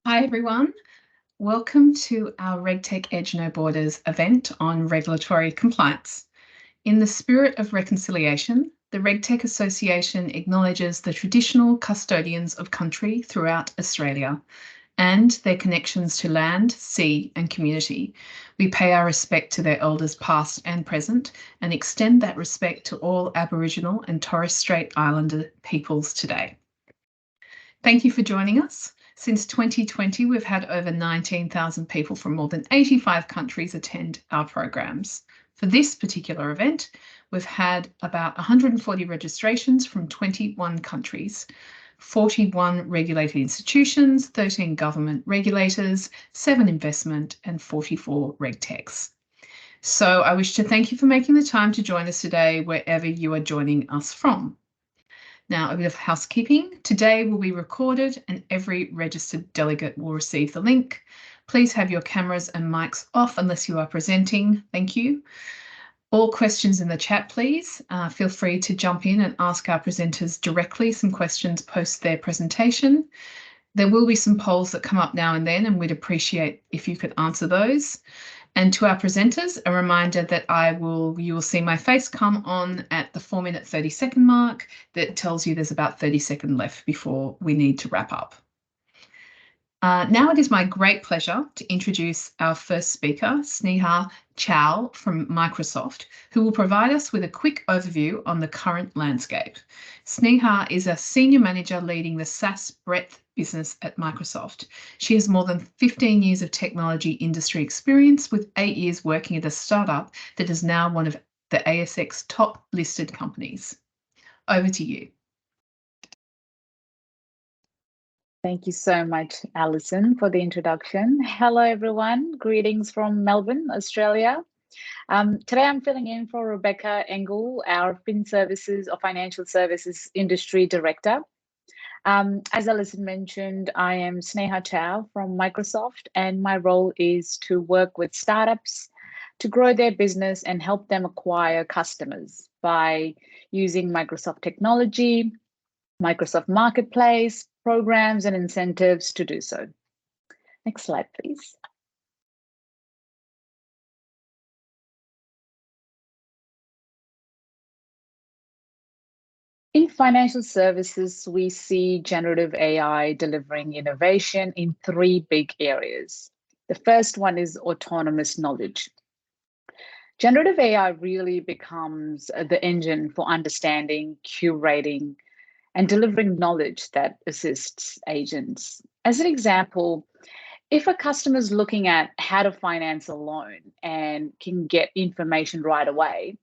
Hi everyone, welcome to our RegTech Edge No Borders event on regulatory compliance. In the spirit of reconciliation, the RegTech Association acknowledges the traditional custodians of country throughout Australia and their connections to land, sea and community. We pay our respect to their elders past and present and extend that respect to all Aboriginal and Torres Strait Islander peoples today. Thank you for joining us. Since 2020, we've had over 19,000 people from more than 85 countries attend our programs. For this particular event, we've had about 140 registrations from 21 countries, 41 regulated institutions, 13 government regulators, 7 investment, and 44 RegTechs. So I wish to thank you for making the time to join us today, wherever you are joining us from. Now, a bit of housekeeping. Today will be recorded and every registered delegate will receive the link. Please have your cameras and mics off unless you are presenting. Thank you. All questions in the chat, please. Feel free to jump in and ask our presenters directly some questions post their presentation. There will be some polls that come up now and then, and we'd appreciate if you could answer those. And to our presenters, a reminder that you will see my face come on at the 4-minute 30-second mark that tells you there's about 30 seconds left before we need to wrap up. Now it is my great pleasure to introduce our first speaker, Sneha Chow from Microsoft, who will provide us with a quick overview on the current landscape. Sneha is a senior manager leading the SaaS breadth business at Microsoft. She has more than 15 years of technology industry experience, with 8 years working at a startup that is now one of the ASX top listed companies. Over to you. Thank you so much, Alison, for the introduction. Hello, everyone. Greetings from Melbourne, Australia. Today, I'm filling in for Rebecca Engel, our Financial Services Industry Director. As Alison mentioned, I am Sneha Chow from Microsoft, and my role is to work with startups to grow their business and help them acquire customers by using Microsoft technology, Microsoft Marketplace, programs and incentives to do so. Next slide, please. In financial services, we see generative AI delivering innovation in 3 big areas. The first one is autonomous knowledge. Generative AI really becomes the engine for understanding, curating, and delivering knowledge that assists agents. As an example, if a customer is looking at how to finance a loan and can get information right away,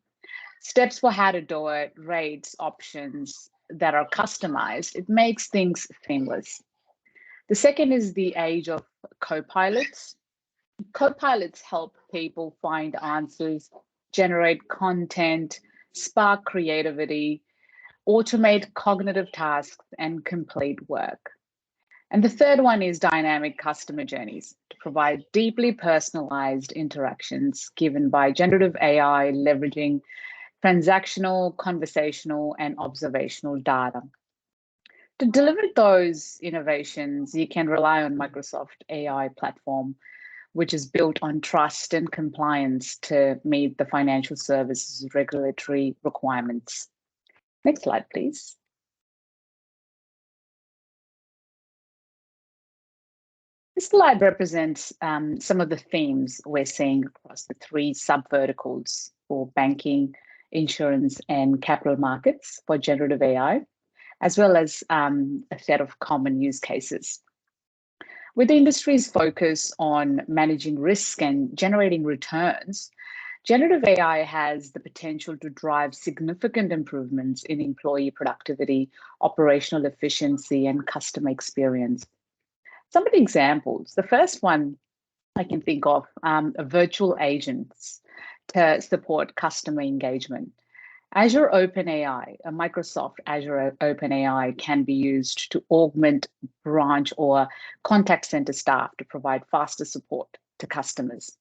steps for how to do it, rates, options that are customized, it makes things seamless. The second is the age of co-pilots. Co-pilots help people find answers, generate content, spark creativity, automate cognitive tasks, and complete work. And the third one is dynamic customer journeys to provide deeply personalized interactions given by generative AI, leveraging transactional, conversational, and observational data. To deliver those innovations, you can rely on Microsoft AI platform, which is built on trust and compliance to meet the financial services regulatory requirements. Next slide, please. This slide represents some of the themes we're seeing across the 3 sub-verticals for banking, insurance, and capital markets for generative AI, as well as a set of common use cases. With the industry's focus on managing risk and generating returns, generative AI has the potential to drive significant improvements in employee productivity, operational efficiency, and customer experience. Some of the examples, the first one I can think of are virtual agents to support customer engagement. Azure OpenAI, a Microsoft Azure OpenAI, can be used to augment branch or contact center staff to provide faster support to customers.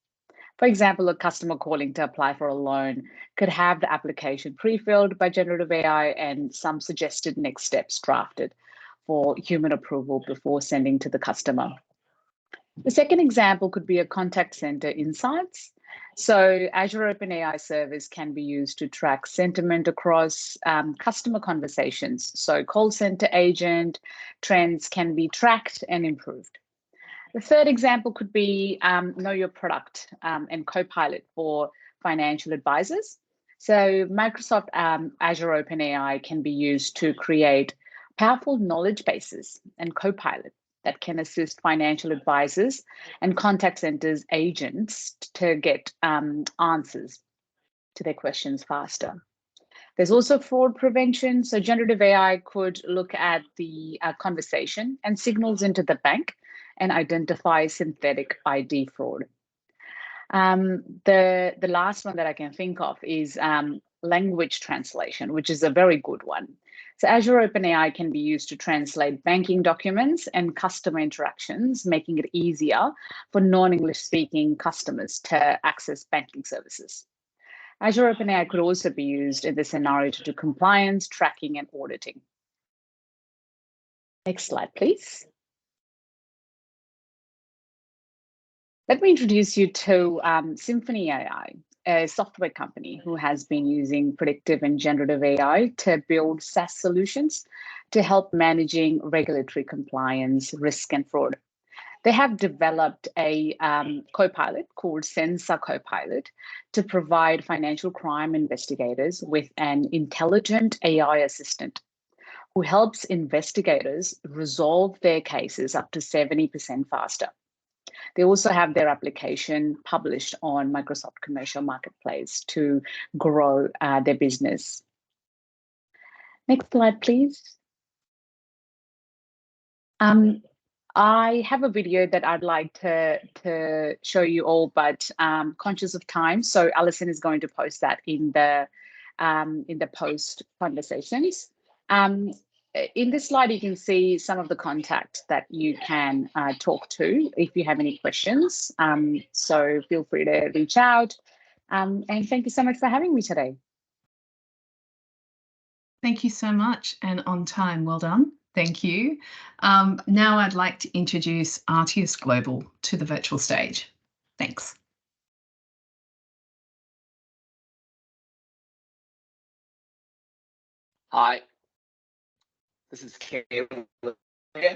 For example, a customer calling to apply for a loan could have the application pre-filled by generative AI and some suggested next steps drafted for human approval before sending to the customer. The second example could be a contact center insights. So Azure OpenAI service can be used to track sentiment across customer conversations. So call center agent trends can be tracked and improved. The third example could be know your product and Copilot for financial advisors. So Microsoft Azure OpenAI can be used to create powerful knowledge bases and Copilot that can assist financial advisors and contact centers agents to get answers to their questions faster. There's also fraud prevention. So generative AI could look at the conversation and signals into the bank and identify synthetic ID fraud. The last one that I can think of is language translation, which is a very good one. So Azure OpenAI can be used to translate banking documents and customer interactions, making it easier for non-English speaking customers to access banking services. Azure OpenAI could also be used in this scenario to do compliance, tracking, and auditing. Next slide, please. Let me introduce you to Symphony AI, a software company who has been using predictive and generative AI to build SaaS solutions to help managing regulatory compliance, risk, and fraud. They have developed a Copilot called Sensor Copilot to provide financial crime investigators with an intelligent AI assistant who helps investigators resolve their cases up to 70% faster. They also have their application published on Microsoft Commercial Marketplace to grow their business. Next slide, please. I have a video that I'd like to show you all, but conscious of time, so Alison is going to post that in the post conversations. In this slide, you can see some of the contacts that you can talk to if you have any questions. So feel free to reach out. And thank you so much for having me today. Thank you so much, and on time, well done. Thank you. Now I'd like to introduce Artius Global to the virtual stage. Thanks. Hi, this is Caleb.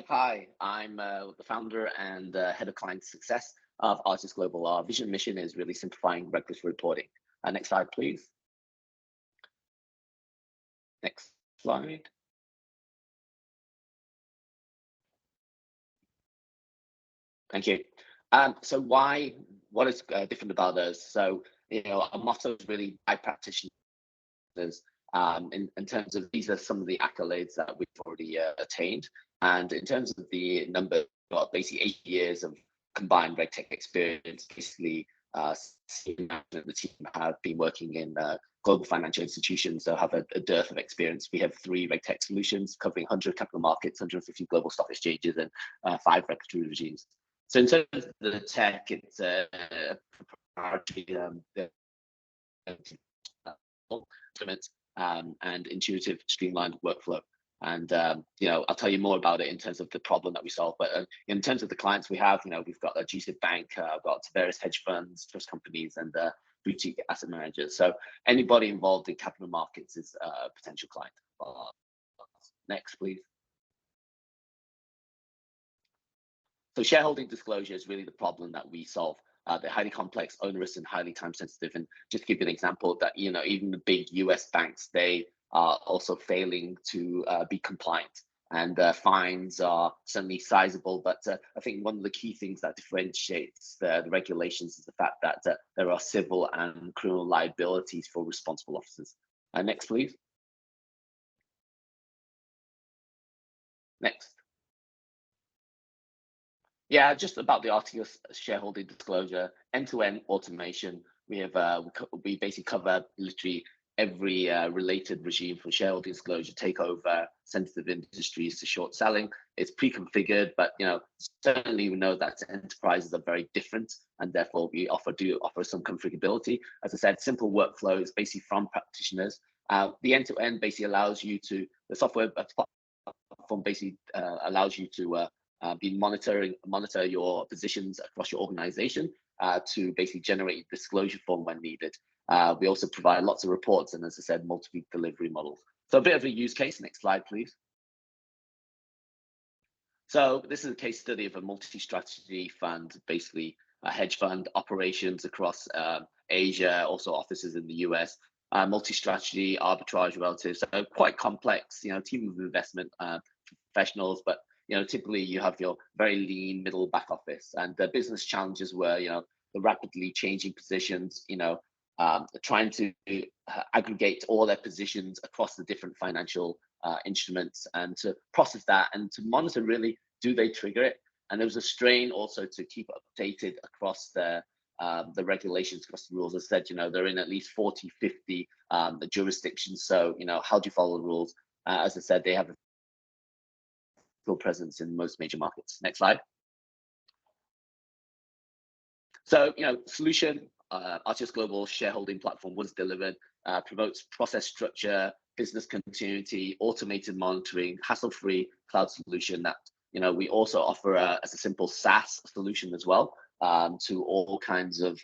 Hi, I'm the founder and head of client success of Artius Global. Our vision mission is really simplifying regulatory reporting. Next slide, please. Next slide. Thank you. So what is different about us? So, our motto is really by practitioners. In terms of these are some of the accolades that we've already attained. And in terms of the number, basically 8 years of combined RegTech experience, basically the team have been working in global financial institutions, so have a dearth of experience. We have 3 RegTech solutions covering 100 capital markets, 150 global stock exchanges, and 5 regulatory regimes. So in terms of the tech, it's proprietary and intuitive, streamlined workflow. And I'll tell you more about it in terms of the problem that we solve. But in terms of the clients we have, we've got a GSIB bank, I've got various hedge funds, trust companies, and boutique asset managers. So anybody involved in capital markets is a potential client. Next, please. So shareholding disclosure is really the problem that we solve. They're highly complex, onerous, and highly time sensitive. And just to give you an example that, even the big US banks, they are also failing to be compliant. And fines are certainly sizable. But I think one of the key things that differentiates the regulations is the fact that there are civil and criminal liabilities for responsible officers. Next, please. Next. Yeah, just about the Artius shareholding disclosure, end-to-end automation. We basically cover literally every related regime from shareholding disclosure, takeover, sensitive industries to short selling. It's pre-configured, but certainly we know that enterprises are very different, and therefore we do offer some configurability. As I said, simple workflows basically from practitioners. The end-to-end basically allows you to, the software platform basically allows you to monitor your positions across your organization to basically generate disclosure form when needed. We also provide lots of reports and, as I said, multi-week delivery models. So a bit of a use case. Next slide, please. So this is a case study of a multi-strategy fund, basically a hedge fund operations across Asia, also offices in the US, multi-strategy, arbitrage relatives, so quite complex, team of investment professionals, but typically you have your very lean middle back office, and the business challenges were, the rapidly changing positions, trying to aggregate all their positions across the different financial instruments and to process that and to monitor really, do they trigger it? And there was a strain also to keep updated across the regulations, across the rules. As I said, they're in at least 40, 50 jurisdictions. So, how do you follow the rules? As I said, they have a full presence in most major markets. Next slide. So, solution, Artius Global shareholding platform was delivered, promotes process structure, business continuity, automated monitoring, hassle-free cloud solution that, we also offer as a simple SaaS solution as well, to all kinds of,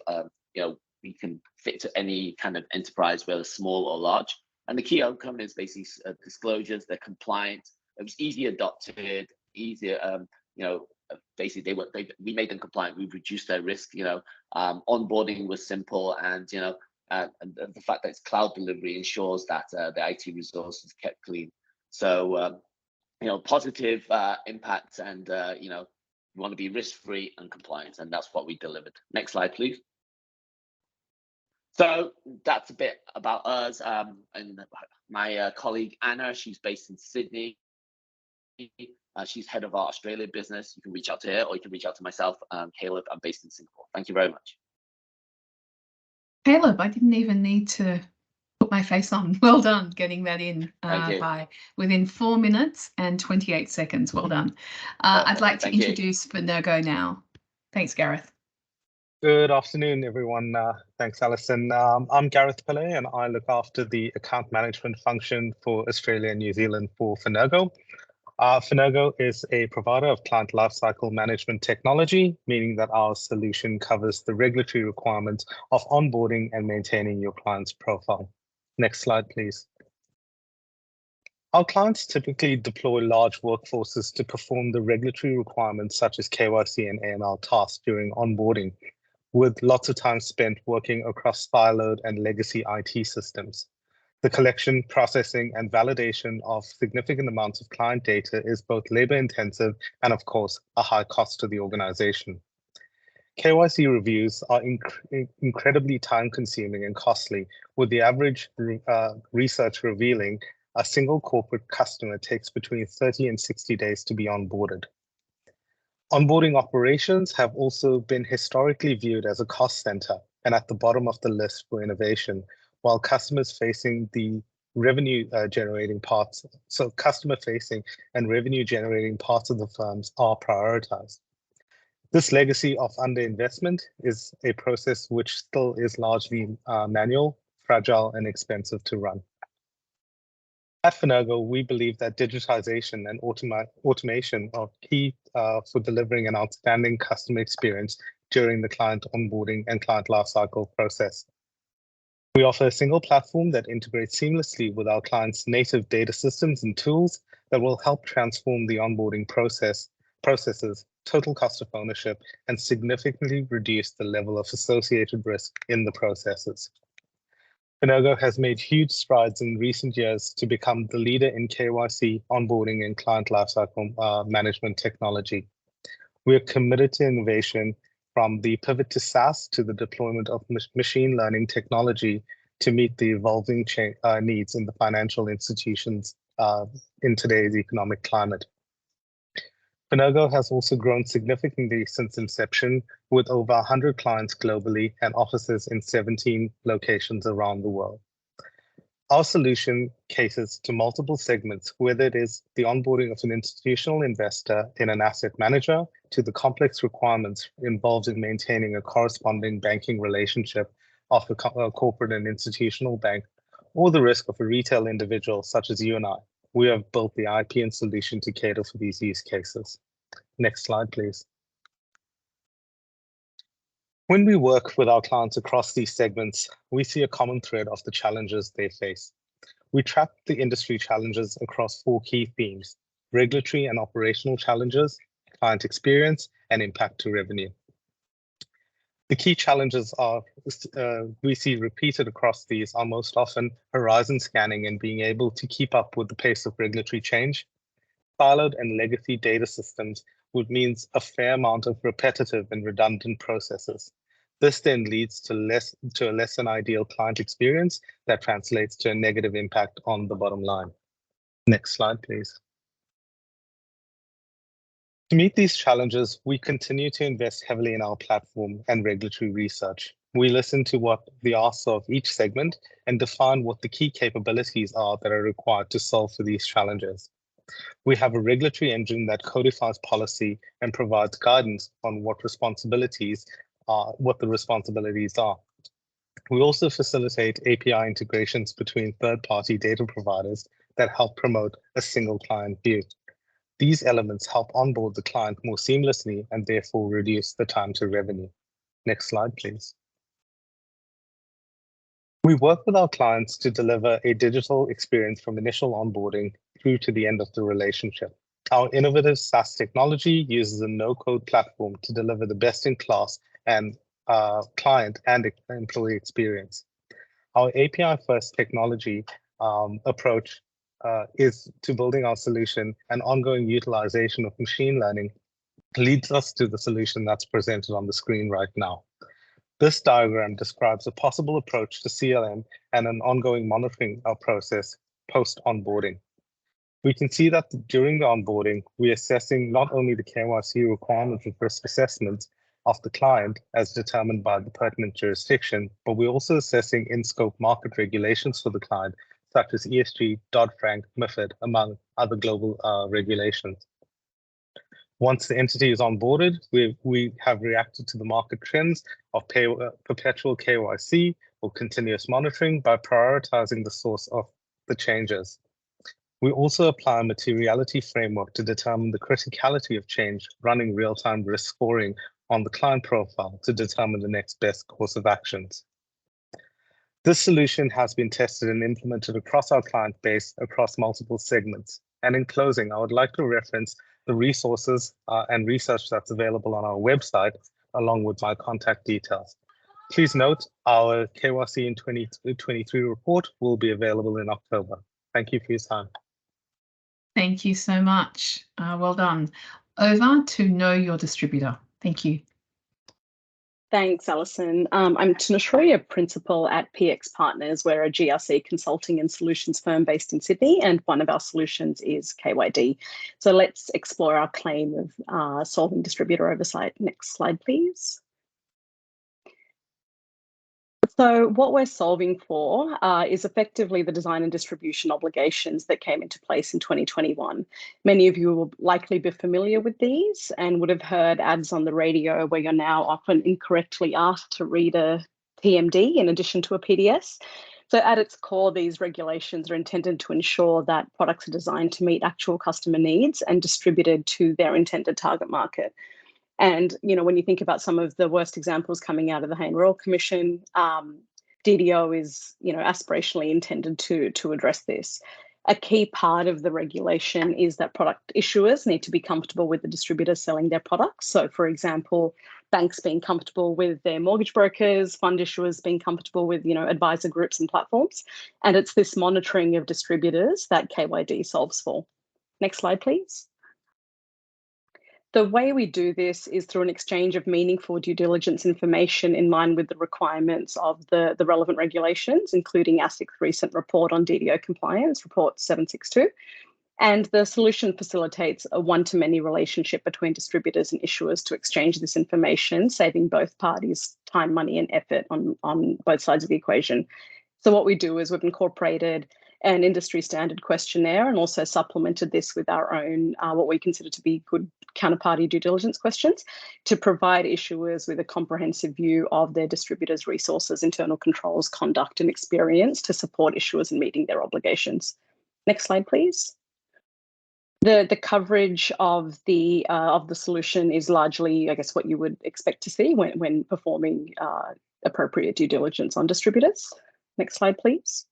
we can fit to any kind of enterprise, whether small or large. And the key outcome is basically disclosures, they're compliant, it was easy adopted, easier, basically we made them compliant, we've reduced their risk, onboarding was simple, and the fact that it's cloud delivery ensures that the IT resource is kept clean. So positive impact, and you want to be risk-free and compliant, and that's what we delivered. Next slide, please. So that's a bit about us, and my colleague Anna, she's based in Sydney. She's head of our Australia business. You can reach out to her, or you can reach out to myself, Caleb. I'm based in Singapore. Thank you very much. Caleb, I didn't even need to put my face on. Well done getting that in by within 4 minutes and 28 seconds. Well done. I'd like to introduce Fenergo now. Thanks, Gareth. Good afternoon, everyone. Thanks, Alison. I'm Gareth Pillay, and I look after the account management function for Australia and New Zealand for Fenergo. Fenergo is a provider of client lifecycle management technology, meaning that our solution covers the regulatory requirements of onboarding and maintaining your client's profile. Next slide, please. Our clients typically deploy large workforces to perform the regulatory requirements such as KYC and AML tasks during onboarding, with lots of time spent working across siloed and legacy IT systems. The collection, processing, and validation of significant amounts of client data is both labor-intensive and, of course, a high cost to the organization. KYC reviews are incredibly time-consuming and costly, with the average research revealing a single corporate customer takes between 30 and 60 days to be onboarded. Onboarding operations have also been historically viewed as a cost center and at the bottom of the list for innovation, while customers facing the revenue generating parts, so customer facing and revenue generating parts of the firms are prioritized. This legacy of underinvestment is a process which still is largely manual, fragile, and expensive to run. At Fenergo, we believe that digitization and automation are key for delivering an outstanding customer experience during the client onboarding and client lifecycle process. We offer a single platform that integrates seamlessly with our clients' native data systems and tools that will help transform the onboarding processes, total cost of ownership, and significantly reduce the level of associated risk in the processes. Fenergo has made huge strides in recent years to become the leader in KYC, onboarding, and client lifecycle management technology. We are committed to innovation, from the pivot to SaaS to the deployment of machine learning technology to meet the evolving needs in the financial institutions in today's economic climate. Fenergo has also grown significantly since inception, with over 100 clients globally and offices in 17 locations around the world. Our solution caters to multiple segments, whether it is the onboarding of an institutional investor in an asset manager to the complex requirements involved in maintaining a corresponding banking relationship of a corporate and institutional bank, or the risk of a retail individual such as you and I. We have built the IP and solution to cater for these use cases. Next slide, please. When we work with our clients across these segments, we see a common thread of the challenges they face. We track the industry challenges across 4 key themes: regulatory and operational challenges, client experience, and impact to revenue. The key challenges we see repeated across these are most often horizon scanning and being able to keep up with the pace of regulatory change. Siloed and legacy data systems would mean a fair amount of repetitive and redundant processes. This then leads to a less than ideal client experience that translates to a negative impact on the bottom line. Next slide, please. To meet these challenges, we continue to invest heavily in our platform and regulatory research. We listen to what the asks of each segment and define what the key capabilities are that are required to solve for these challenges. We have a regulatory engine that codifies policy and provides guidance on what the responsibilities are. We also facilitate API integrations between third-party data providers that help promote a single client view. These elements help onboard the client more seamlessly and therefore reduce the time to revenue. Next slide, please. We work with our clients to deliver a digital experience from initial onboarding through to the end of the relationship. Our innovative SaaS technology uses a no-code platform to deliver the best-in-class and client and employee experience. Our API-first technology approach is to building our solution, and ongoing utilization of machine learning leads us to the solution that's presented on the screen right now. This diagram describes a possible approach to CLM and an ongoing monitoring process post-onboarding. We can see that during the onboarding, we're assessing not only the KYC requirements and risk assessments of the client as determined by the pertinent jurisdiction, but we're also assessing in-scope market regulations for the client, such as ESG, Dodd-Frank, MiFID, among other global regulations. Once the entity is onboarded, we have reacted to the market trends of perpetual KYC or continuous monitoring by prioritizing the source of the changes. We also apply a materiality framework to determine the criticality of change, running real-time risk scoring on the client profile to determine the next best course of actions. This solution has been tested and implemented across our client base across multiple segments. And in closing, I would like to reference the resources and research that's available on our website, along with my contact details. Please note our KYC in 2023 report will be available in October. Thank you for your time. Thank you so much. Well done. Over to Know Your Distributor. Thank you. Thanks, Alison. I'm Tanushree, a principal at PX Partners. We're a GRC consulting and solutions firm based in Sydney, and one of our solutions is KYD. So let's explore our claim of solving distributor oversight. Next slide, please. So what we're solving for is effectively the design and distribution obligations that came into place in 2021. Many of you will likely be familiar with these and would have heard ads on the radio where you're now often incorrectly asked to read a TMD in addition to a PDS. So at its core, these regulations are intended to ensure that products are designed to meet actual customer needs and distributed to their intended target market. And, you know, when you think about some of the worst examples coming out of the Hayne Royal Commission, DDO is, you know, aspirationally intended to address this. A key part of the regulation is that product issuers need to be comfortable with the distributor selling their products. So, for example, banks being comfortable with their mortgage brokers, fund issuers being comfortable with, you know, advisor groups and platforms. And it's this monitoring of distributors that KYD solves for. Next slide, please. The way we do this is through an exchange of meaningful due diligence information in line with the requirements of the relevant regulations, including ASIC's recent report on DDO compliance, report 762. And the solution facilitates a one-to-many relationship between distributors and issuers to exchange this information, saving both parties time, money, and effort on both sides of the equation. So what we do is we've incorporated an industry standard questionnaire and also supplemented this with our own, what we consider to be good counterparty due diligence questions to provide issuers with a comprehensive view of their distributors' resources, internal controls, conduct, and experience to support issuers in meeting their obligations. Next slide, please. The coverage of the solution is largely, I guess, what you would expect to see when performing appropriate due diligence on distributors. Next slide, please.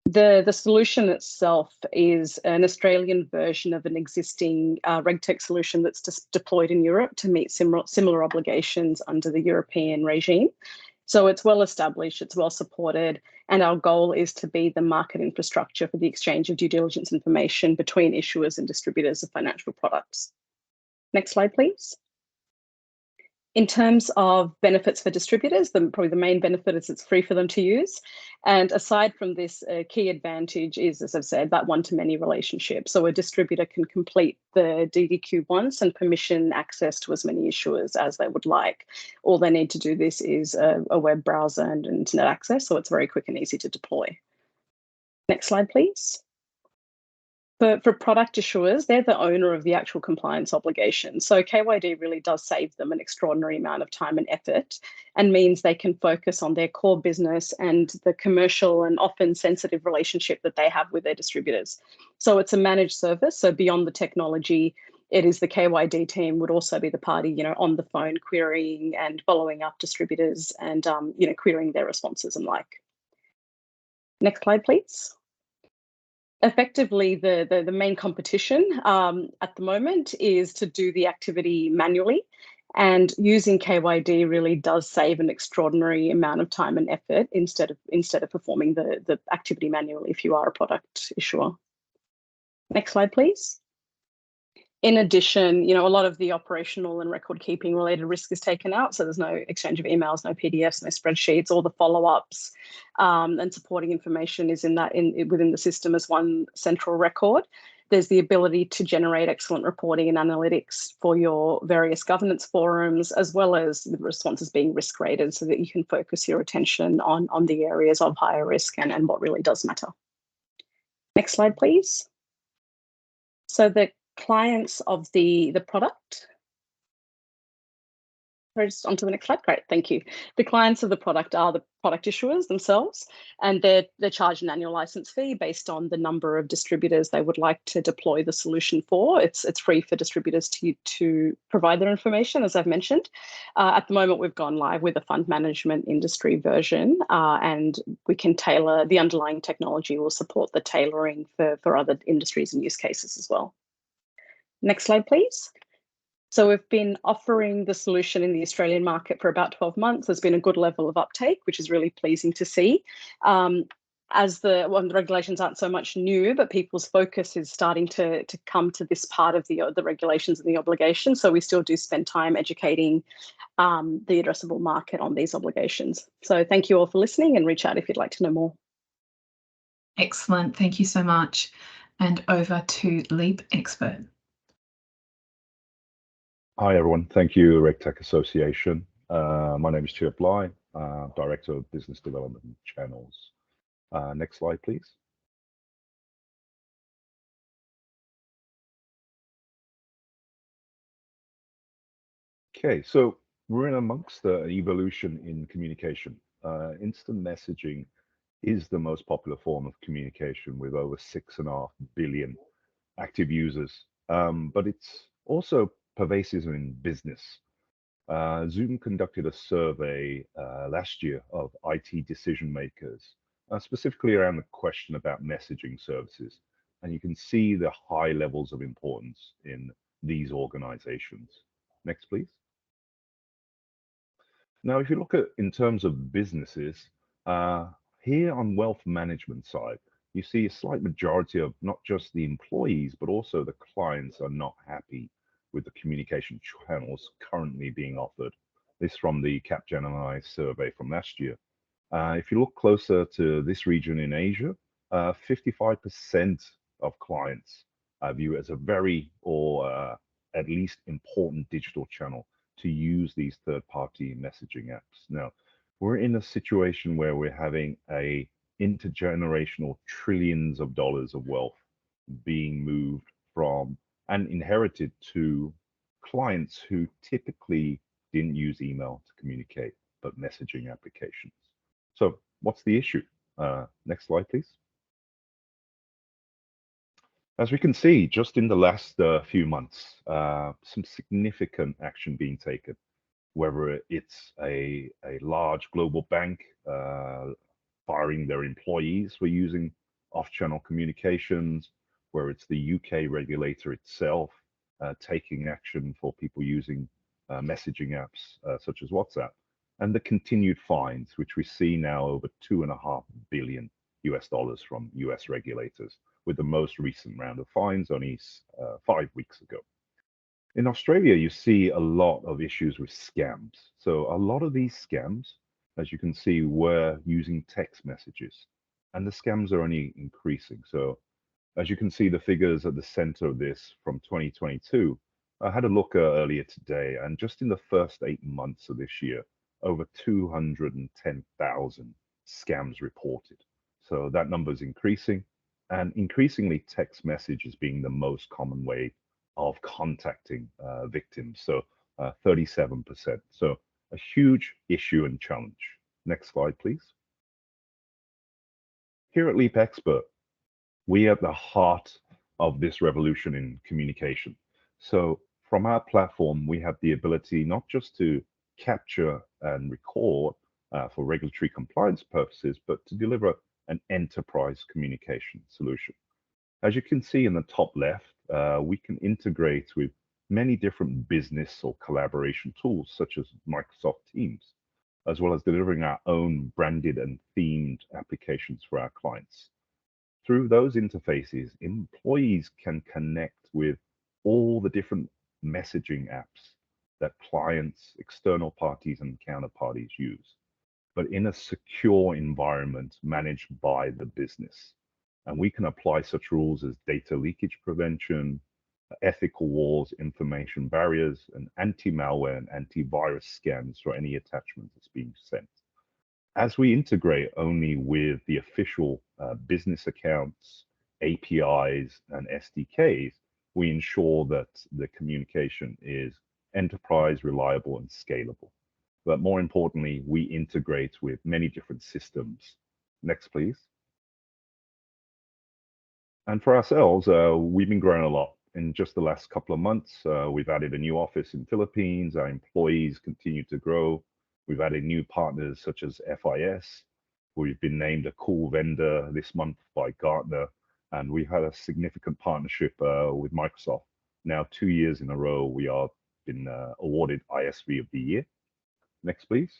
The solution itself is an Australian version of an existing RegTech solution that's just deployed in Europe to meet similar obligations under the European regime. So it's well established, it's well supported, and our goal is to be the market infrastructure for the exchange of due diligence information between issuers and distributors of financial products. Next slide, please. In terms of benefits for distributors, probably the main benefit is it's free for them to use. And aside from this, a key advantage is, as I've said, that one-to-many relationship. So a distributor can complete the DDQ once and permission access to as many issuers as they would like. All they need to do this is a web browser and internet access, so it's very quick and easy to deploy. Next slide, please. For product issuers, they're the owner of the actual compliance obligation. So KYD really does save them an extraordinary amount of time and effort, and means they can focus on their core business and the commercial and often sensitive relationship that they have with their distributors. So it's a managed service. So beyond the technology, it is the KYD team would also be the party, on the phone querying and following up distributors and, querying their responses and like. Next slide, please. Effectively, the main competition at the moment is to do the activity manually, and using KYD really does save an extraordinary amount of time and effort instead of performing the activity manually if you are a product issuer. Next slide, please. In addition, a lot of the operational and record keeping related risk is taken out. So there's no exchange of emails, no PDFs, no spreadsheets. All the follow-ups and supporting information is within the system as one central record. There's the ability to generate excellent reporting and analytics for your various governance forums, as well as the responses being risk rated so that you can focus your attention on the areas of higher risk and what really does matter. Next slide, please. So the clients of the product. Just onto the next slide. Great, thank you. The clients of the product are the product issuers themselves, and they're charged an annual license fee based on the number of distributors they would like to deploy the solution for. It's free for distributors to provide their information, as I've mentioned. At the moment, we've gone live with a fund management industry version, and we can tailor the underlying technology will support the tailoring for other industries and use cases as well. Next slide, please. So we've been offering the solution in the Australian market for about 12 months. There's been a good level of uptake, which is really pleasing to see. As the regulations aren't so much new, but people's focus is starting to come to this part of the regulations and the obligations. So we still do spend time educating the addressable market on these obligations. So thank you all for listening, and reach out if you'd like to know more. Excellent. Thank you so much. And over to LeapXpert. Hi, everyone. Thank you, RegTech Association. My name is Chip Lai, Director of Business Development Channels. Next slide, please. Okay, so we're in amongst the evolution in communication. Instant messaging is the most popular form of communication with over 6.5 billion active users, but it's also pervasive in business. Zoom conducted a survey last year of IT decision makers, specifically around the question about messaging services. And you can see the high levels of importance in these organizations. Next, please. Now, if you look at in terms of businesses, here on wealth management side, you see a slight majority of not just the employees, but also the clients are not happy with the communication channels currently being offered. This from the Capgemini survey from last year. If you look closer to this region in Asia, 55% of clients view it as a very or at least important digital channel to use these third-party messaging apps. Now, we're in a situation where we're having a intergenerational trillions of dollars of wealth being moved from and inherited to clients who typically didn't use email to communicate, but messaging applications. So what's the issue? Next slide, please. As we can see, just in the last few months, some significant action being taken, whether it's a large global bank firing their employees for using off-channel communications, where it's the UK regulator itself taking action for people using messaging apps such as WhatsApp, and the continued fines, which we see now over $2.5 billion from US regulators, with the most recent round of fines only 5 weeks ago. In Australia, you see a lot of issues with scams. So a lot of these scams, as you can see, were using text messages, and the scams are only increasing. So as you can see, the figures at the center of this from 2022, I had a look earlier today, and just in the first 8 months of this year, over 210,000 scams reported. So that number is increasing, and increasingly text message is being the most common way of contacting victims. So 37%. So a huge issue and challenge. Next slide, please. Here at LeapXpert, we are at the heart of this revolution in communication. So from our platform, we have the ability not just to capture and record for regulatory compliance purposes, but to deliver an enterprise communication solution. As you can see in the top left, we can integrate with many different business or collaboration tools, such as Microsoft Teams, as well as delivering our own branded and themed applications for our clients. Through those interfaces, employees can connect with all the different messaging apps that clients, external parties, and counterparties use, but in a secure environment managed by the business. And we can apply such rules as data leakage prevention, ethical walls, information barriers, and anti-malware and antivirus scans for any attachment that's being sent. As we integrate only with the official business accounts, APIs, and SDKs, we ensure that the communication is enterprise, reliable, and scalable. But more importantly, we integrate with many different systems. Next, please. And for ourselves, we've been growing a lot. In just the last couple of months, we've added a new office in Philippines. Our employees continue to grow. We've added new partners such as FIS. We've been named a cool vendor this month by Gartner, and we've had a significant partnership with Microsoft. Now, 2 years in a row, we are been awarded ISV of the Year. Next, please.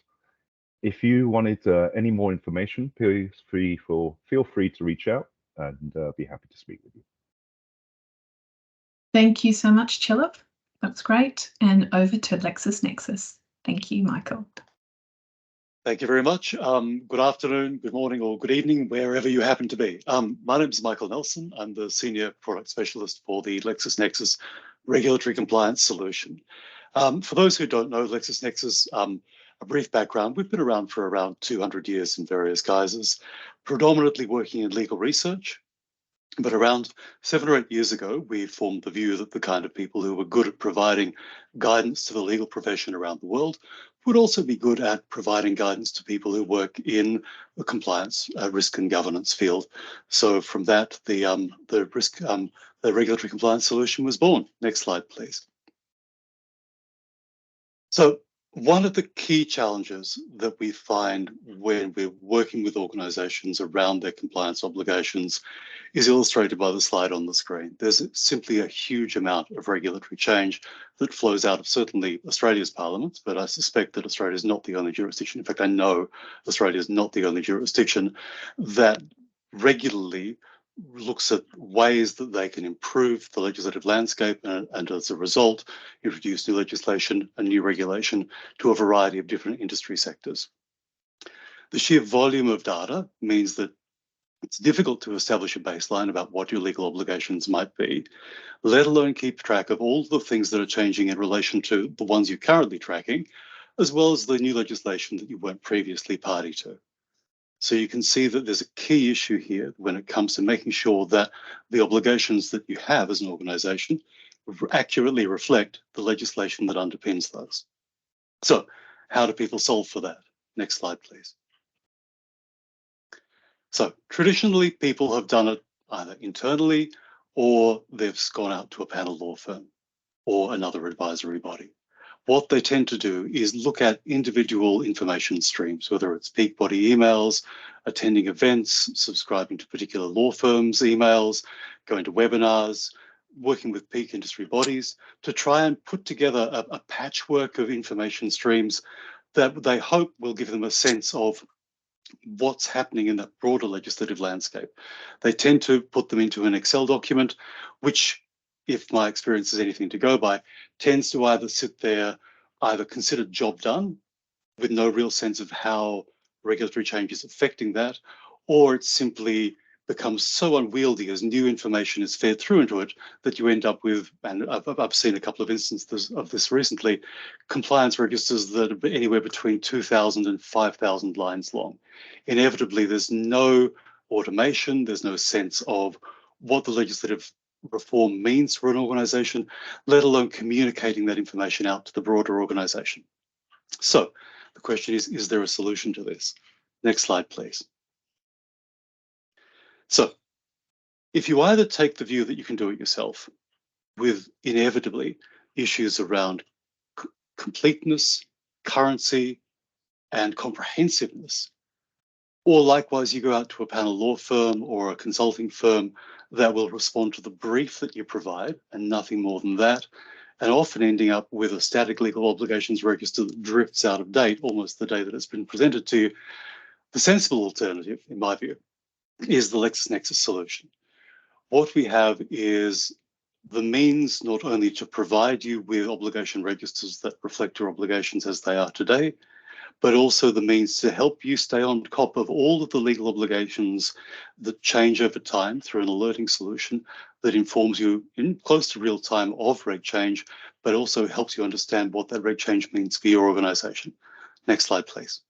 If you wanted any more information, feel free to reach out, and be happy to speak with you. Thank you so much, Chillip. That's great. And over to Lexus Nexus. Thank you, Michael. Thank you very much. Good afternoon, good morning, or good evening, wherever you happen to be. My name is Michael Nelson. I'm the Senior Product Specialist for the Lexus Nexus Regulatory Compliance Solution. For those who don't know Lexus Nexus, a brief background, we've been around for around 200 years in various guises, predominantly working in legal research. But around 7 or 8 years ago, we formed the view that the kind of people who were good at providing guidance to the legal profession around the world would also be good at providing guidance to people who work in the compliance, risk and governance field. So from that, the regulatory compliance solution was born. Next slide, please. So one of the key challenges that we find when we're working with organizations around their compliance obligations is illustrated by the slide on the screen. There's simply a huge amount of regulatory change that flows out of certainly Australia's parliament, but I suspect that Australia is not the only jurisdiction. In fact, I know Australia is not the only jurisdiction that regularly looks at ways that they can improve the legislative landscape and as a result, introduce new legislation and new regulation to a variety of different industry sectors. The sheer volume of data means that it's difficult to establish a baseline about what your legal obligations might be, let alone keep track of all the things that are changing in relation to the ones you're currently tracking, as well as the new legislation that you weren't previously party to. So you can see that there's a key issue here when it comes to making sure that the obligations that you have as an organization accurately reflect the legislation that underpins those. So how do people solve for that? Next slide, please. So traditionally, people have done it either internally or they've gone out to a panel law firm or another advisory body. What they tend to do is look at individual information streams, whether it's peak body emails, attending events, subscribing to particular law firms' emails, going to webinars, working with peak industry bodies to try and put together a patchwork of information streams that they hope will give them a sense of what's happening in that broader legislative landscape. They tend to put them into an Excel document, which, if my experience is anything to go by, tends to either sit there, either considered job done, with no real sense of how regulatory change is affecting that, or it simply becomes so unwieldy as new information is fed through into it that you end up with, and I've seen a couple of instances of this recently, compliance registers that are anywhere between 2,000 and 5,000 lines long. Inevitably, there's no automation, there's no sense of what the legislative reform means for an organisation, let alone communicating that information out to the broader organisation. So the question is there a solution to this? Next slide, please. So if you either take the view that you can do it yourself, with inevitably issues around completeness, currency, and comprehensiveness, or likewise you go out to a panel law firm or a consulting firm that will respond to the brief that you provide and nothing more than that, and often ending up with a static legal obligations register that drifts out of date almost the day that it's been presented to you. The sensible alternative, in my view, is the Lexus Nexus solution. What we have is the means not only to provide you with obligation registers that reflect your obligations as they are today, but also the means to help you stay on top of all of the legal obligations that change over time through an alerting solution that informs you in close to real time of reg change, but also helps you understand what that reg change means for your organisation. Next slide, please.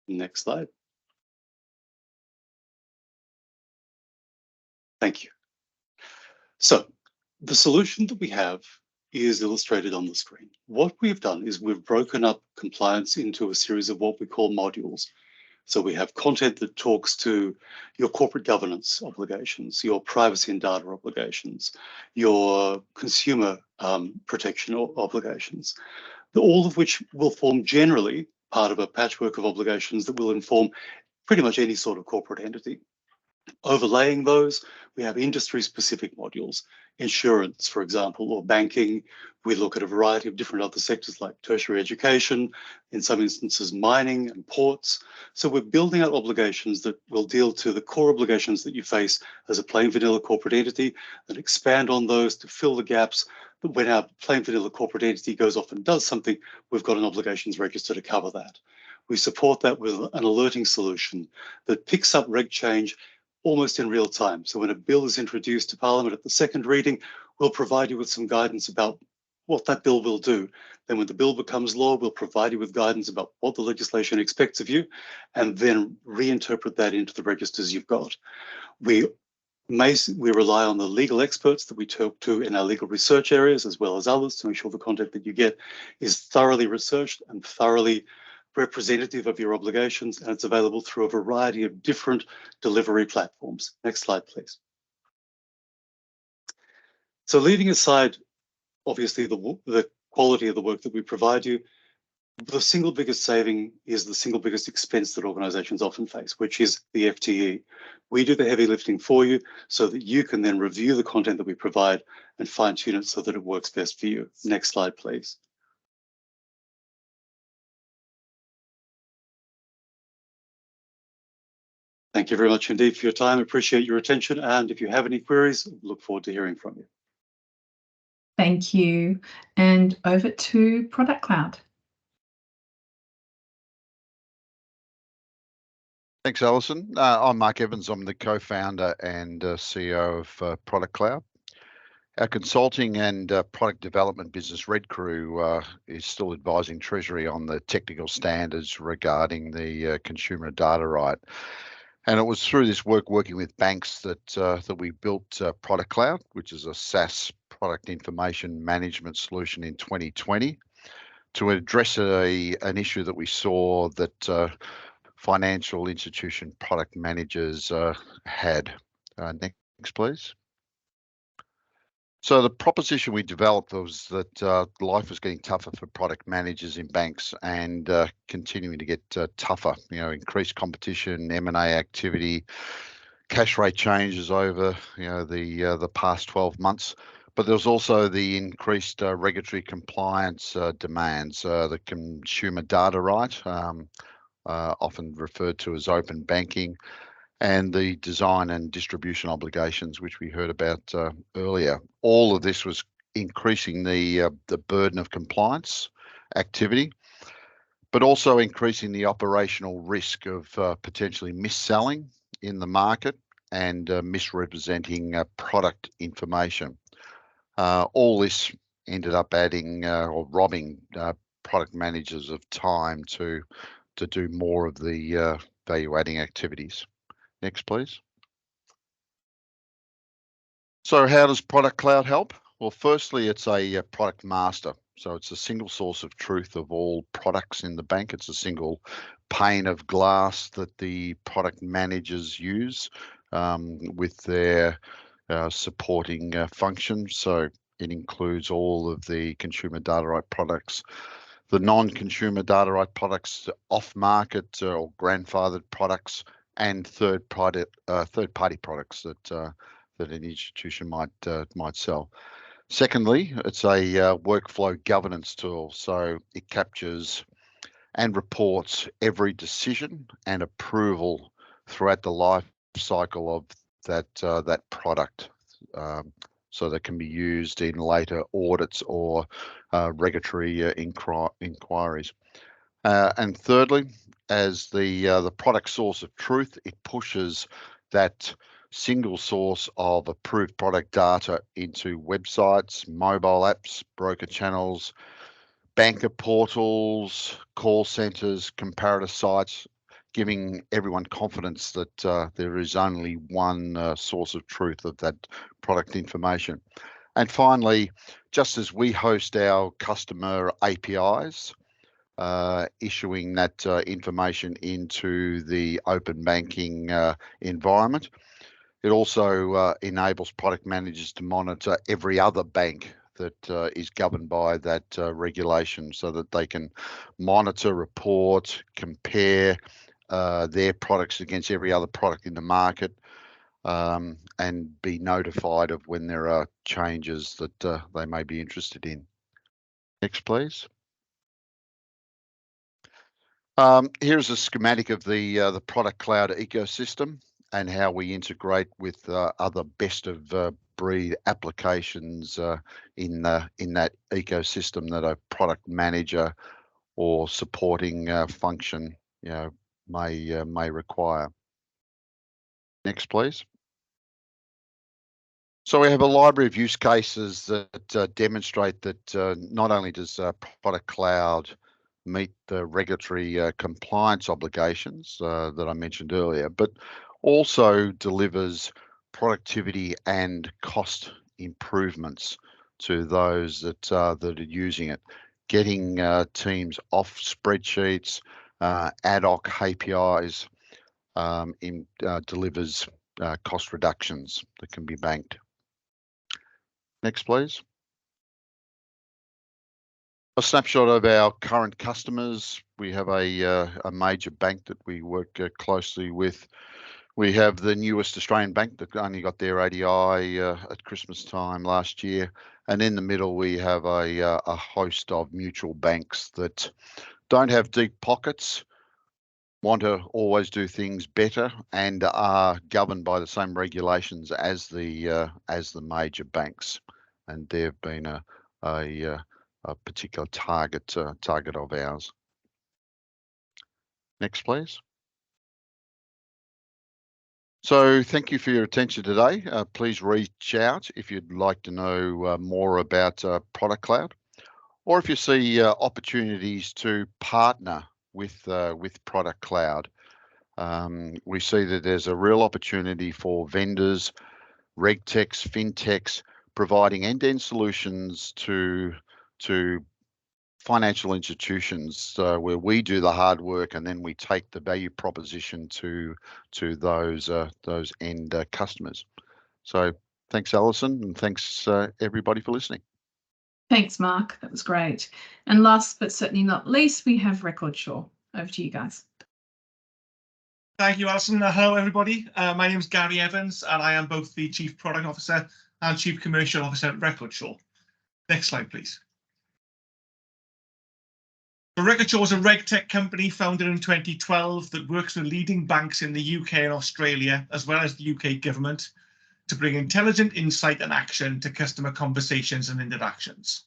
Next slide. Thank you. So the solution that we have is illustrated on the screen. What we've done is we've broken up compliance into a series of what we call modules. So we have content that talks to your corporate governance obligations, your privacy and data obligations, your consumer protection obligations, all of which will form generally part of a patchwork of obligations that will inform pretty much any sort of corporate entity. Overlaying those, we have industry-specific modules, insurance, for example, or banking. We look at a variety of different other sectors like tertiary education, in some instances mining and ports. So we're building out obligations that will deal to the core obligations that you face as a plain vanilla corporate entity and expand on those to fill the gaps. But when our plain vanilla corporate entity goes off and does something, we've got an obligations register to cover that. We support that with an alerting solution that picks up reg change almost in real time. So when a bill is introduced to Parliament at the second reading, we'll provide you with some guidance about what that bill will do. Then when the bill becomes law, we'll provide you with guidance about what the legislation expects of you, and then reinterpret that into the registers you've got. We rely on the legal experts that we talk to in our legal research areas, as well as others, to make sure the content that you get is thoroughly researched and thoroughly representative of your obligations, and it's available through a variety of different delivery platforms. Next slide, please. So leaving aside, obviously, the quality of the work that we provide you, the single biggest saving is the single biggest expense that organizations often face, which is the FTE. We do the heavy lifting for you so that you can then review the content that we provide and fine tune it so that it works best for you. Next slide, please. Thank you very much indeed for your time. Appreciate your attention. And if you have any queries, look forward to hearing from you. Thank you. And over to Product Cloud. Thanks, Alison. I'm Mark Evans. I'm the co-founder and CEO of Product Cloud. Our consulting and product development business, RedCrew, is still advising Treasury on the technical standards regarding the consumer data right. And it was through this work working with banks that we built Product Cloud, which is a SaaS product information management solution in 2020. to address an issue that we saw that financial institution product managers had. Next, please. So the proposition we developed was that life was getting tougher for product managers in banks and continuing to get tougher. Increased competition, M&A activity, cash rate changes over the past 12 months. But there's also the increased regulatory compliance demands, the consumer data right, often referred to as open banking, and the design and distribution obligations, which we heard about earlier. All of this was increasing the burden of compliance activity, but also increasing the operational risk of potentially mis-selling in the market and misrepresenting product information. All this ended up adding or robbing product managers of time to do more of the value-adding activities. Next, please. So how does Product Cloud help? Well, firstly, it's a product master. So it's a single source of truth of all products in the bank. It's a single pane of glass that the product managers use with their supporting functions. So it includes all of the consumer data right products, the non-consumer data right products, off-market or grandfathered products, and third-party products that an institution might sell. Secondly, it's a workflow governance tool, so it captures and reports every decision and approval throughout the life cycle of that product, so that can be used in later audits or regulatory inquiries. And thirdly, as the product source of truth, it pushes that single source of approved product data into websites, mobile apps, broker channels, banker portals, call centers, comparator sites, giving everyone confidence that there is only one source of truth of that product information. And finally, just as we host our customer APIs, issuing that information into the open banking environment, it also enables product managers to monitor every other bank that is governed by that regulation, so that they can monitor, report, compare their products against every other product in the market, and be notified of when there are changes that they may be interested in. Next, please. Here's a schematic of the product cloud ecosystem and how we integrate with other best of breed applications in that ecosystem that a product manager or supporting function may require. Next, please. So we have a library of use cases that demonstrate that not only does Product Cloud meet the regulatory compliance obligations that I mentioned earlier, but also delivers productivity and cost improvements to those that are using it, getting teams off spreadsheets, ad hoc KPIs, delivers cost reductions that can be banked. Next, please. A snapshot of our current customers. We have a major bank that we work closely with. We have the newest Australian bank that only got their ADI at Christmas time last year. And in the middle, we have a host of mutual banks that don't have deep pockets, want to always do things better, and are governed by the same regulations as the major banks. And they've been a particular target of ours. Next, please. So thank you for your attention today. Please reach out if you'd like to know more about Product Cloud, or if you see opportunities to partner with Product Cloud. We see that there's a real opportunity for vendors, RegTechs, FinTechs, providing end-to-end solutions to financial institutions where we do the hard work and then we take the value proposition to those end customers. So thanks, Alison, and thanks everybody for listening. Thanks, Mark. That was great. And last but certainly not least, we have RecordSure. Over to you guys. Thank you, Alison. Hello, everybody. My name is Gary Evans, and I am both the Chief Product Officer and Chief Commercial Officer at RecordSure. Next slide, please. So RecordSure is a RegTech company founded in 2012 that works with leading banks in the UK and Australia, as well as the UK government, to bring intelligent insight and action to customer conversations and interactions.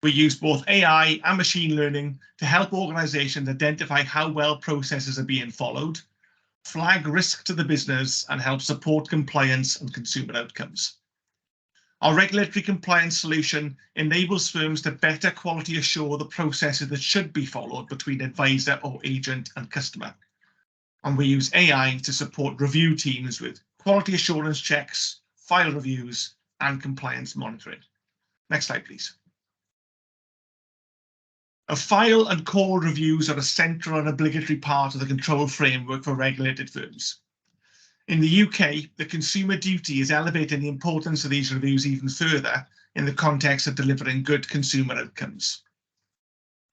We use both AI and machine learning to help organizations identify how well processes are being followed, flag risk to the business, and help support compliance and consumer outcomes. Our regulatory compliance solution enables firms to better quality assure the processes that should be followed between advisor or agent and customer. And we use AI to support review teams with quality assurance checks, file reviews, and compliance monitoring. Next slide, please. A file and call reviews are a central and obligatory part of the control framework for regulated firms. In the UK, the consumer duty is elevating the importance of these reviews even further in the context of delivering good consumer outcomes.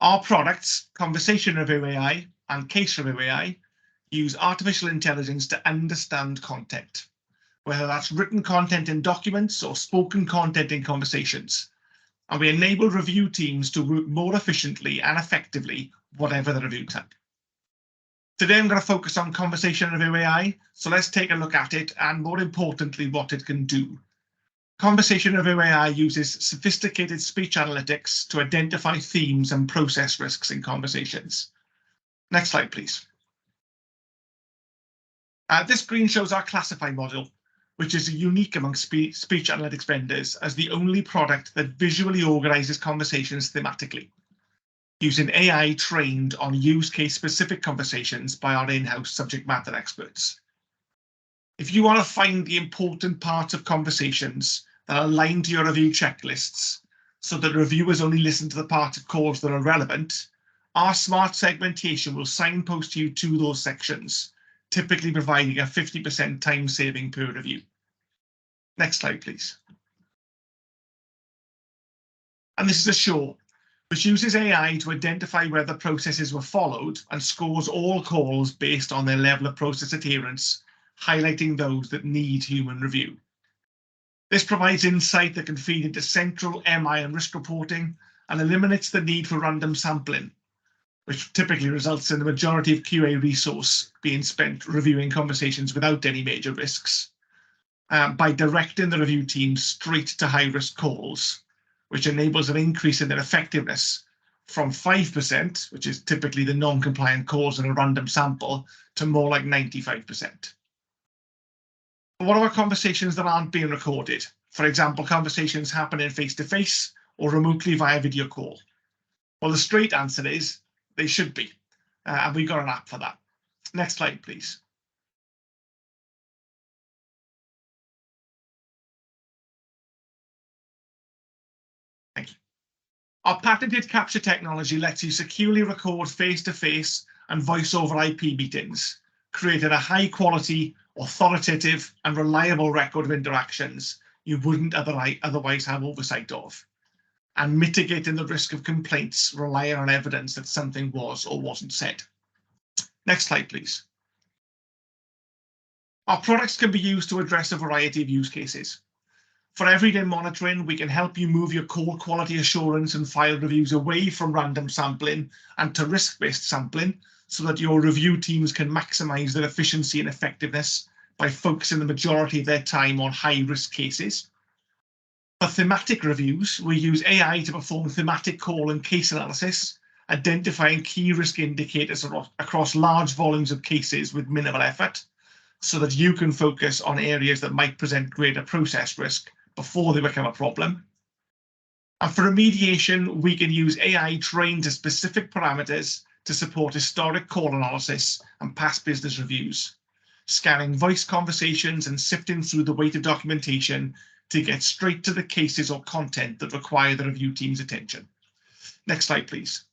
Our products, Conversation Review AI and Case Review AI, use artificial intelligence to understand content, whether that's written content in documents or spoken content in conversations. And we enable review teams to work more efficiently and effectively, whatever the review type. Today, I'm going to focus on Conversation Review AI, so let's take a look at it and, more importantly, what it can do. Conversation Review AI uses sophisticated speech analytics to identify themes and process risks in conversations. Next slide, please. This screen shows our Classify model, which is unique among speech analytics vendors as the only product that visually organizes conversations thematically, using AI trained on use case specific conversations by our in-house subject matter experts. If you want to find the important parts of conversations that align to your review checklists so that reviewers only listen to the parts of calls that are relevant, our smart segmentation will signpost you to those sections, typically providing a 50% time saving per review. Next slide, please. And this is Assure, which uses AI to identify whether processes were followed and scores all calls based on their level of process adherence, highlighting those that need human review. This provides insight that can feed into central MI and risk reporting and eliminates the need for random sampling, which typically results in the majority of QA resource being spent reviewing conversations without any major risks, by directing the review team straight to high-risk calls, which enables an increase in their effectiveness from 5%, which is typically the non-compliant calls in a random sample, to more like 95%. What about conversations that aren't being recorded? For example, conversations happening face-to-face or remotely via video call. Well, the straight answer is they should be, and we've got an app for that. Next slide, please. Thank you. Our patented capture technology lets you securely record face-to-face and voice-over IP meetings, creating a high-quality, authoritative, and reliable record of interactions you wouldn't otherwise have oversight of, and mitigating the risk of complaints relying on evidence that something was or wasn't said. Next slide, please. Our products can be used to address a variety of use cases. For everyday monitoring, we can help you move your call quality assurance and file reviews away from random sampling and to risk-based sampling so that your review teams can maximize their efficiency and effectiveness by focusing the majority of their time on high-risk cases. For thematic reviews, we use AI to perform thematic call and case analysis, identifying key risk indicators across large volumes of cases with minimal effort, so that you can focus on areas that might present greater process risk before they become a problem. And for remediation, we can use AI trained to specific parameters to support historic call analysis and past business reviews, scanning voice conversations and sifting through the weighted documentation to get straight to the cases or content that require the review team's attention. Next slide, please.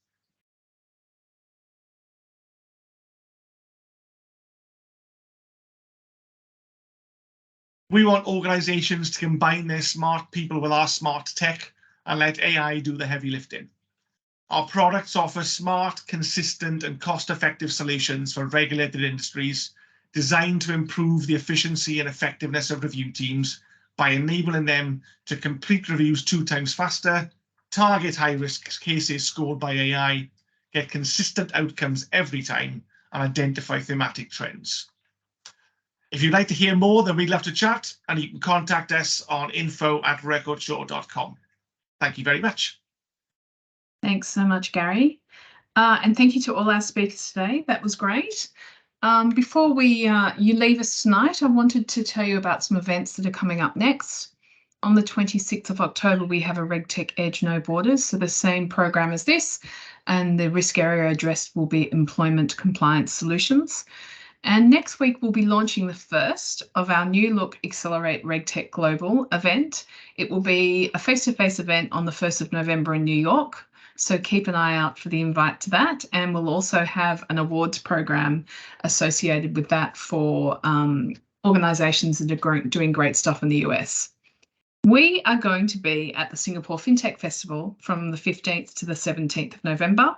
We want organizations to combine their smart people with our smart tech and let AI do the heavy lifting. Our products offer smart, consistent, and cost-effective solutions for regulated industries designed to improve the efficiency and effectiveness of review teams by enabling them to complete reviews 2 times faster, target high-risk cases scored by AI, get consistent outcomes every time, and identify thematic trends. If you'd like to hear more, then we'd love to chat, and you can contact us on info@recordsure.com. Thank you very much. Thanks so much, Gary. And thank you to all our speakers today. That was great. Before you leave us tonight, I wanted to tell you about some events that are coming up next. On the 26th of October, we have a RegTech Edge No Borders, so the same program as this, and the risk area addressed will be employment compliance solutions. And next week, we'll be launching the first of our new look Accelerate RegTech Global event. It will be a face-to-face event on the 1st of November in New York. So keep an eye out for the invite to that. And we'll also have an awards program associated with that for organizations that are doing great stuff in the US. We are going to be at the Singapore FinTech Festival from the 15th to the 17th of November.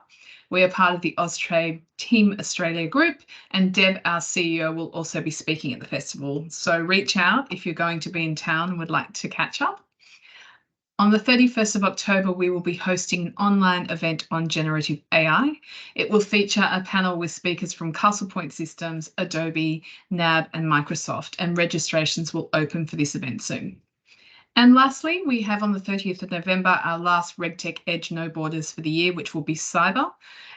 We are part of the Austrade Team Australia group, and Deb, our CEO, will also be speaking at the festival. So reach out if you're going to be in town and would like to catch up. On the 31st of October, we will be hosting an online event on generative AI. It will feature a panel with speakers from Castle Point Systems, Adobe, NAB, and Microsoft, and registrations will open for this event soon. And lastly, we have on the 30th of November, our last RegTech Edge No Borders for the year, which will be cyber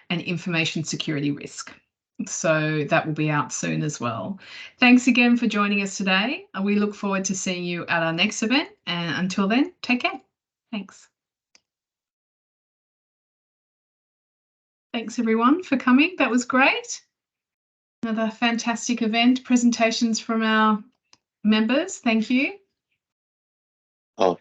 and information security risk. So that will be out soon as well. Thanks again for joining us today. We look forward to seeing you at our next event. And until then, take care. Thanks. Thanks everyone for coming. That was great. Another fantastic event. Presentations from our members. Thank you. Oh,